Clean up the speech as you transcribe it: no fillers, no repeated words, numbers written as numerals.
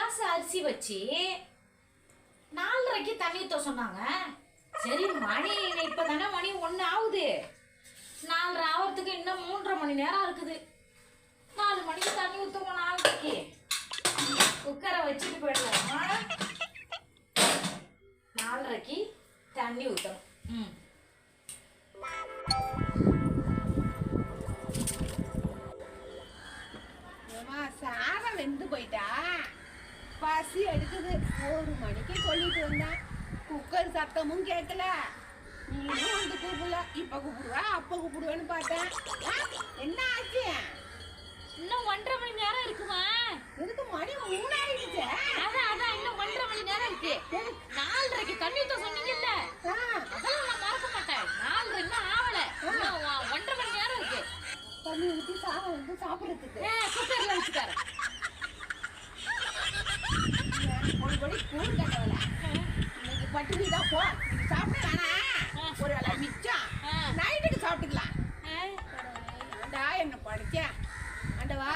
Class அரிசி வச்சு 4:30க்கு தண்ணி ஊற்ற சொன்னாங்க. சரி மணி இப்பதானே மணி 1 ஆகுது. 4:30 ஆகிறதுக்கு இன்னும் 3:30 மணி நேரம் இருக்குது. 4 மணிக்கு தண்ணி ஊற்றுவோம். 4:30க்கு குக்கரை வச்சுட்டு போயிடுவோம். 4:30க்கு தண்ணி ஊற்றணும். சாதம் வெந்து போயிட்டா, பசி எடுக்குது. 1 மணிக்கு சொல்லிட்டு வந்தேன், குக்கர் சத்தமும் கேட்கல. நீயும் வந்து கூப்பிடல. இப்ப கூப்பிடுவா அப்ப கூப்பிடுவேன்னு பார்த்தேன். என்ன ஆச்சு? இன்னும் 1:30 மணி நேரம் இருக்குமா? இதுக்கு மணி 3 ஆயிடுச்சு. அதான் இன்னும் 1:30 மணி நேரம் இருக்கு. 4:30க்கு தண்ணி ஊத்த சொன்னீங்கல்ல, அதெல்லாம் நான் மறக்க மாட்டேன். 4:30 இன்னும் ஆவல. இன்னும் 1:30 மணி நேரம் இருக்கு. தண்ணி ஊற்றி சாதம் வந்து சாப்பிடறதுக்கு குக்கர்ல வச்சுக்காரு. ஒரு படி கூழ் கட்டவல. இன்னைக்கு பட்டினி தான் போ. சாப்பிட வேணாம், ஒரு வேளை மிச்சம் நைட்டுக்கு சாப்பிட்டுக்கலாம். ஆண்டா என்ன படிச்சேன் ஆண்டவா.